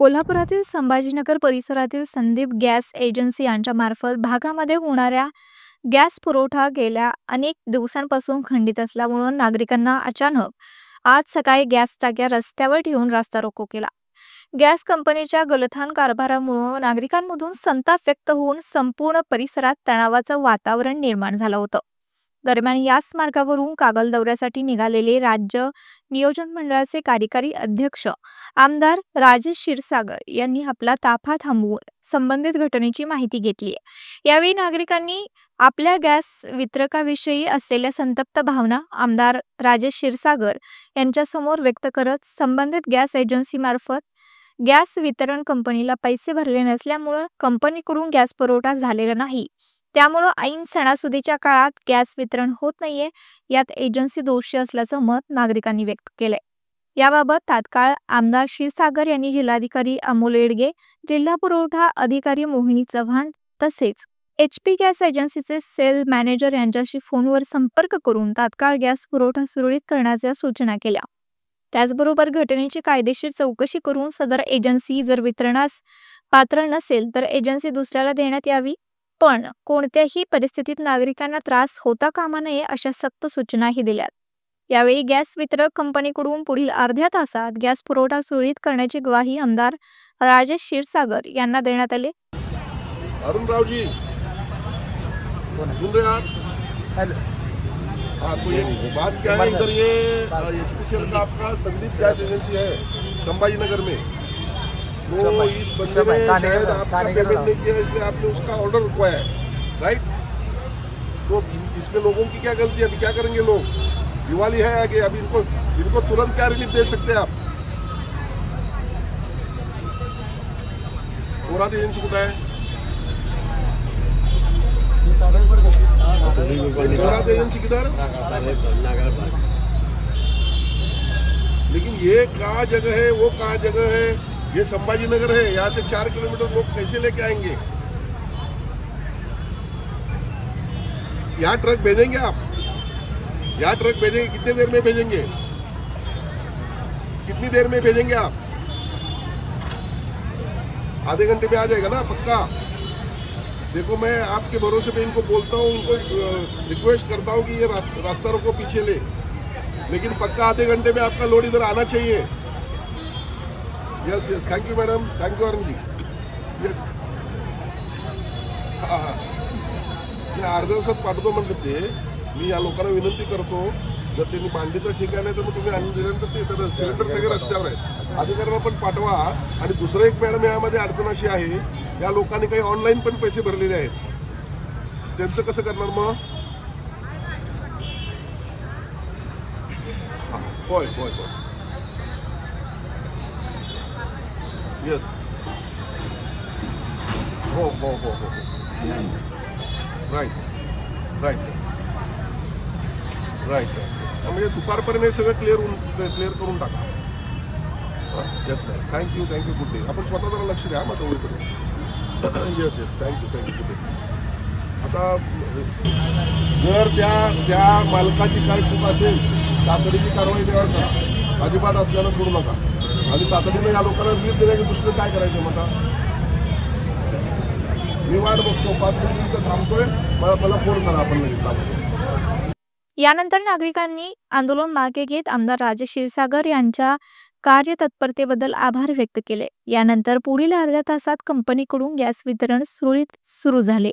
कोल्हापुरातील संभाजीनगर परिसरातील Sandeep gas agency यांच्या मार्फत भागामध्ये होणाऱ्या गॅस पुरवठा गेल्या अनेक दिवसांपासून खंडित असल्यामुळे नागरिकांना अचानक आज सकाळी गॅस टाक्या रस्त्यावर ठेवून रास्ता रोको केला. गॅस कंपनीच्या गलथान कारभारामुळे नागरिकांमधून संताप व्यक्त होऊन संपूर्ण परिसरात तणावाचं वातावरण निर्माण झालं होतं. दरम्यान याच मार्गावरून कागल दौऱ्यासाठी निघालेले राज्य नियोजन मंडळाचे कार्यकारी अध्यक्ष आमदार राजेश क्षीरसागर यांनी आपला ताफा थांबवून संबंधित घटनेची माहिती घेतली. यावेळी नागरिकांनी आपल्या गॅस वितरकाविषयी असलेल्या संतप्त भावना आमदार राजेश क्षीरसागर यांच्यासमोर व्यक्त करत संबंधित गॅस एजन्सी मार्फत गॅस वितरण कंपनीला पैसे भरले नसल्यामुळे कंपनीकडून गॅस पुरवठा झालेला नाही, त्यामुळे ऐन सणासुदीच्या काळात गॅस वितरण होत नाहीये, यात एजन्सी दोषी असल्याचं मत नागरिकांनी व्यक्त केलंय. याबाबत तात्काळ आमदार क्षीरसागर यांनी जिल्हाधिकारी अमोल येडगे, जिल्हा पुरवठा अधिकारी मोहिनी चव्हाण तसेच HP गॅस एजन्सीचे सेल मॅनेजर यांच्याशी फोनवर संपर्क करून तात्काळ गॅस पुरवठा सुरळीत करण्याच्या सूचना केल्या. त्याचबरोबर घटनेची कायदेशीर चौकशी करून सदर एजन्सी जर वितरणास पात्र नसेल तर एजन्सी दुसऱ्याला देण्यात यावी, पण कोणत्याही परिस्थितीत नागरिकांना त्रास होता कामा नये अशा सक्त सूचनाही दिल्यात. यावेळी गॅस वितरक कंपनीकडून पुढील अर्ध्या तासात गॅस पुरवठा सुरळीत करण्याची ग्वाही आमदार राजेश क्षीरसागर यांना देण्यात आली. अरुण रावजी सुन रहे आप? हाँ, तो ये बात क्या है, इधर ये HPCL का आपका संदीप गैस एजेंसी है संभाजी नगर में, वो इस बंदे ने शायद आपका पेमेंट नहीं किया, इसलिए आपने उसका ऑर्डर रुकवाया है, राइट? तो इसमें लोगों की क्या गलती है? अभी क्या करेंगे लोग? दिवाली है आगे, अभी इनको तुरंत क्या रिलीफ दे सकते हैं आप? कोरात एजेंसी कुठं आहे? कोरात एजेंसी किधर? लेकिन ये कहाँ जगह है, वो कहाँ जगह है? ये संभाजी नगर है, यहाँ से 4 किलोमीटर लोग कैसे लेके आएंगे? यहाँ ट्रक भेजेंगे आप? यहाँ ट्रक भेजेंगे, कितने देर में भेजेंगे? कितनी देर में भेजेंगे आप? आधे घंटे में आ जाएगा ना पक्का? देखो, मैं आपके भरोसे पे इनको बोलता हूँ, उनको रिक्वेस्ट करता हूँ कि ये रास्ता रोको पीछे ले, लेकिन पक्का आधे घंटे में आपका लोड इधर आना चाहिए. Yes yes, thank you madam, thank you Arun ji. Yes, हां हां, मी अर्ध्या दिवसात पाठवतो म्हणतात ते. मी या लोकांना विनंती करतो, जर त्यांनी मांडली तर ठीक आहे, नाही तर मग तुम्ही आणून दिल्यानंतर ते तर सिलेंडर सगळे रस्त्यावर आहेत, अधिकाऱ्यांना पण पाठवा. आणि दुसरं एक मॅडम यामध्ये अडचण अशी आहे, या लोकांनी काही ऑनलाईन पण पैसे भरलेले आहेत, त्यांचं कसं करणार मग? होय होय होय, येस, हो हो हो हो, राईट राईट राईट. म्हणजे दुपारपर्यंत हे सगळं क्लिअर करून टाका. Yes ma'am, thank you good day. आपण स्वतः जरा लक्ष द्या मग तेवढीकडे. Yes yes, thank you good day. आता जर त्या मालकाची काय चूक असेल, तातडीची कारवाई त्यावर करा, अजिबात असल्यानं सोडू नका. आणि तातडीनं या लोकांना वीज देण्याची दुसरं काय करायचं मग? मी वाट बघतो, 5 मिनिटं थांबतोय, मला फोन करा, आपण लगेच. यानंतर नागरिकांनी आंदोलन मागे घेत आमदार राजेश क्षीरसागर यांच्या कार्यतत्परतेबद्दल आभार व्यक्त केले. यानंतर पुढील अर्ध्या तासात कंपनीकडून गॅस वितरण सुरळीत सुरू झाले.